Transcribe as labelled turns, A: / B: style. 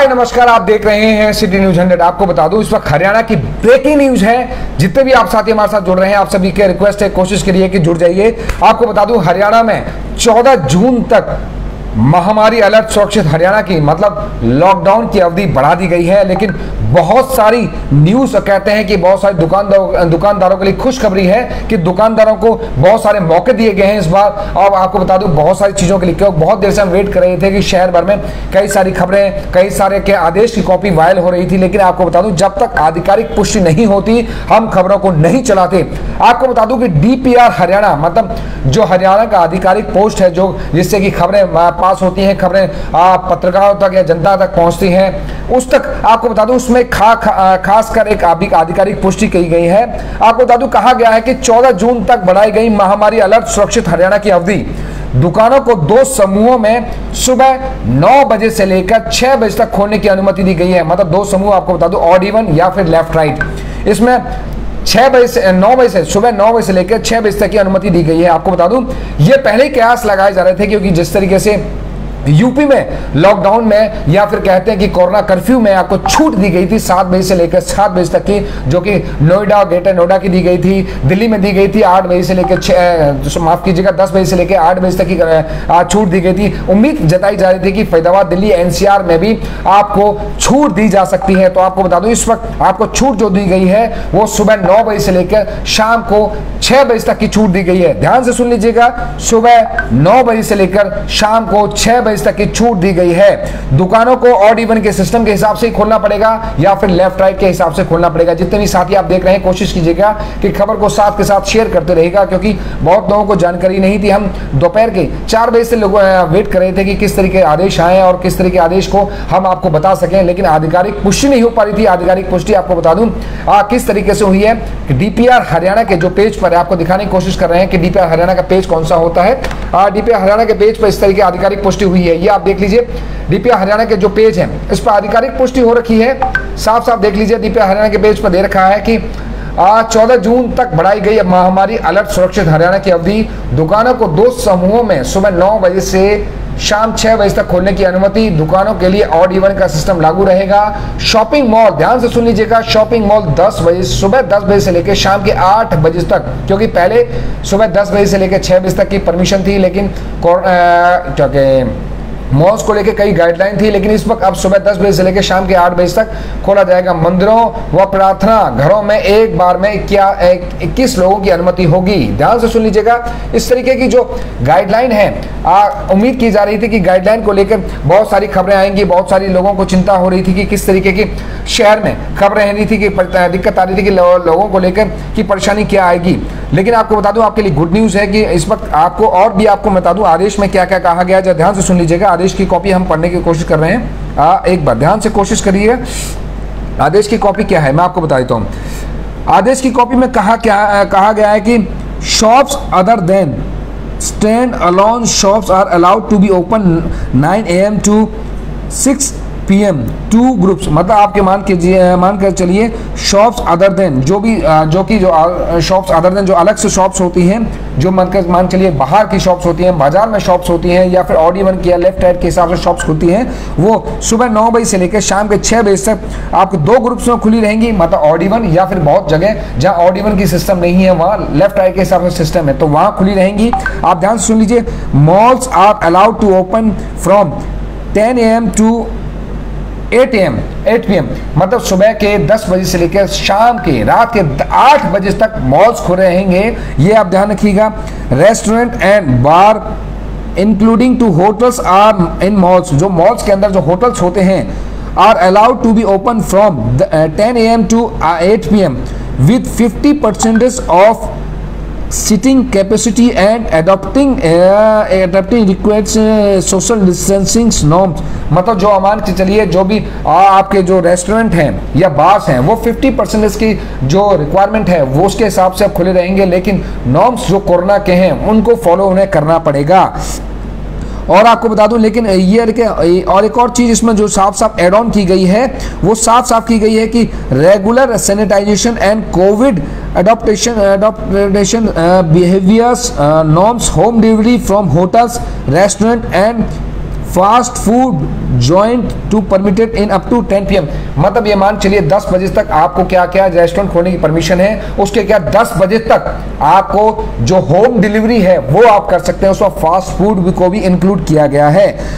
A: नमस्कार, आप देख रहे हैं सिटी न्यूज 100। आपको बता दूं इस वक्त हरियाणा की ब्रेकिंग न्यूज है। जितने भी आप साथी हमारे साथ जुड़ रहे हैं, आप सभी के रिक्वेस्ट है, कोशिश करिए कि जुड़ जाइए। आपको बता दूं हरियाणा में 14 जून तक महामारी अलर्ट सुरक्षित हरियाणा की मतलब लॉकडाउन की अवधि बढ़ा दी गई है। लेकिन बहुत सारी न्यूज कहते हैं कि बहुत सारे दुकानदारों के लिए खुशखबरी है कि दुकानदारों को बहुत सारे मौके दिए गए हैं इस बार। और आपको बता दूं बहुत सारी चीजों के लिए, क्योंकि बहुत देर से हम वेट कर रहे थे कि शहर भर में कई सारी खबरें, कई सारे के आदेश की कॉपी वायरल हो रही थी। लेकिन आपको बता दूं जब तक आधिकारिक पुष्टि नहीं होती हम खबरों को नहीं चलाते। आपको बता दूं कि डीपीआर हरियाणा मतलब जो हरियाणा का आधिकारिक पोस्ट है, जो जिससे कि खबरें पास होती हैं, खबरें पत्रकारों तक या जनता तक पहुंचती हैं, उस तक आपको बता दूं उसमें खासकर एक आधिकारिक पुष्टि की गई है। आपको बता दूं कहा गया है कि 14 जून तक बढ़ाई गई महामारी अलर्ट सुरक्षित हरियाणा की अवधि। दुकानों को 2 समूहों में सुबह 9 बजे से लेकर 6 बजे तक खोलने की अनुमति दी गई है। मतलब 2 समूह आपको बता दूं, ऑड इवन या फिर लेफ्ट राइट। इसमें 6 बजे से 9 बजे से सुबह 9 बजे से लेकर 6 बजे तक की अनुमति दी गई है। आपको बता दूं ये पहले ही कयास लगाए जा रहे थे, क्योंकि जिस तरीके से यूपी में लॉकडाउन में या फिर कहते हैं कि कोरोना कर्फ्यू में आपको छूट दी गई थी 7 बजे से लेकर 7 बजे तक की, जो कि नोएडा, ग्रेटर नोएडा की दी गई थी। दिल्ली में दी गई थी 8 बजे से लेकर 10 बजे से लेकर 8 बजे तक की छूट दी गई थी। उम्मीद जताई जा रही थी कि फरीदाबाद, दिल्ली, एनसीआर में भी आपको छूट दी जा सकती है। तो आपको बता दूं इस वक्त आपको छूट जो दी गई है वो सुबह 9 बजे से लेकर शाम को 6 बजे तक की छूट दी गई है। ध्यान से सुन लीजिएगा, सुबह 9 बजे से लेकर शाम को 6 बजे तक की छूट दी गई है। दुकानों को ऑड इवन के सिस्टम के हिसाब से ही खोलना पड़ेगा या फिर लेफ्ट राइट के हिसाब से खोलना पड़ेगा। जितने भी साथी आप देख रहे हैं, कोशिश कीजिएगा कि खबर को साथ के साथ शेयर करते रहेगा, क्योंकि बहुत लोगों को जानकारी नहीं थी। हम दोपहर के 4 बजे से लोग वेट कर रहे थे कि किस तरीके आदेश आए और किस तरीके आदेश को हम आपको बता सकें, लेकिन आधिकारिक पुष्टि नहीं हो पा रही थी। आधिकारिक पुष्टि आपको बता दूं किस तरीके से हुई है कि डीपीआर हरियाणा के जो पेज पर आपको दिखाने की कोशिश कर रहे हैं कि डीपीआर हरियाणा का पेज कौन सा होता है। डीपीआर हरियाणा के पेज पर इस तरीके आधिकारिक पुष्टि हुई है। ये आप देख लीजिए, डीपीआर हरियाणा के जो पेज है इस पर आधिकारिक पुष्टि हो रखी है। साफ साफ देख लीजिए, डीपीआर हरियाणा के पेज पर दे रखा है कि 14 जून तक बढ़ाई गई महामारी अलर्ट सुरक्षित हरियाणा की अवधि। दुकानों को 2 समूहों में सुबह 9 बजे से शाम 6 बजे तक खोलने की अनुमति। दुकानों के लिए ऑड इवन का सिस्टम लागू रहेगा। शॉपिंग मॉल, ध्यान से सुन लीजिएगा, शॉपिंग मॉल 10 बजे सुबह 10 बजे से लेकर शाम के 8 बजे तक, क्योंकि पहले सुबह 10 बजे से लेकर 6 बजे तक की परमिशन थी, लेकिन मॉल्स को लेकर कई गाइडलाइन थी। लेकिन इस वक्त अब सुबह 10 बजे से लेकर शाम के 8 बजे तक खोला जाएगा। मंदिरों व प्रार्थना घरों में एक बार में 21 लोगों की अनुमति होगी। ध्यान से सुन लीजिएगा, इस तरीके की जो गाइडलाइन है, उम्मीद की जा रही थी कि गाइडलाइन को लेकर बहुत सारी खबरें आएंगी। बहुत सारी लोगों को चिंता हो रही थी कि किस तरीके की शहर में खबरें रही थी कि दिक्कत आ रही थी कि लोगों को लेकर की परेशानी क्या आएगी। लेकिन आपको बता दूं आपके लिए गुड न्यूज है कि इस वक्त आपको और भी आपको बता दूं आदेश में क्या क्या कहा गया है। ध्यान से सुन लीजिएगा, आदेश की कॉपी हम पढ़ने की कोशिश कर रहे हैं। एक बार ध्यान से कोशिश करिए, आदेश की कॉपी क्या है मैं आपको बता देता हूं। आदेश की कॉपी में कहा गया है कि shops other than stand alone shops are allowed to be open 9 AM to 6 PM 2 groups. मतलब आपके मान कर चलिए शॉप्स अदर देन जो शॉप्स अदर देन जो अलग से शॉप्स होती हैं, जो मान चलिए बाहर की शॉप्स होती हैं, बाजार में शॉप्स होती हैं या फिर ऑड इवन की लेफ्ट राइट के हिसाब से शॉप्स खुलती हैं, वो सुबह 9 बजे से लेकर शाम के 6 बजे तक आपको 2 ग्रुप्स में खुली रहेंगी। मतलब ऑड इवन या फिर बहुत जगह जहां ऑड इवन की सिस्टम नहीं है वहाँ लेफ्ट राइट के हिसाब से सिस्टम है, तो वहाँ खुली रहेंगी। आप ध्यान से सुन लीजिए, malls are allowed to open from 10 AM to 8 PM। मतलब सुबह के 10 बजे से लेकर शाम के रात के 8 बजे तक मॉल्स खुले रहेंगे। ये आप ध्यान रखिएगा। Restaurant and bar including to hotels are in malls, जो मॉल्स के अंदर जो होटल्स होते हैं, are allowed to be open from 10 AM to 8 PM with 50% of seating capacity and adopting required social distancing norms. मतलब जो मान के चलिए जो भी आपके जो रेस्टोरेंट हैं या बार्स हैं वो 50% की जो रिक्वायरमेंट है वो उसके हिसाब से अब खुले रहेंगे, लेकिन नॉर्म्स जो कोरोना के हैं उनको फॉलो उन्हें करना पड़ेगा। और आपको बता दूं, लेकिन ये और एक और चीज इसमें जो साफ साफ एड ऑन की गई है वो साफ साफ की गई है कि regular sanitization and COVID adaptation behaviors norms, home delivery from hotels, restaurant and fast food joint to permitted in up to 10 PM। मतलब ये मान चलिए 10 बजे तक आपको क्या क्या रेस्टोरेंट खोलने की परमिशन है, उसके क्या 10 बजे तक आपको जो होम डिलीवरी है वो आप कर सकते हैं, उसमें फास्ट फूड को भी इंक्लूड किया गया है।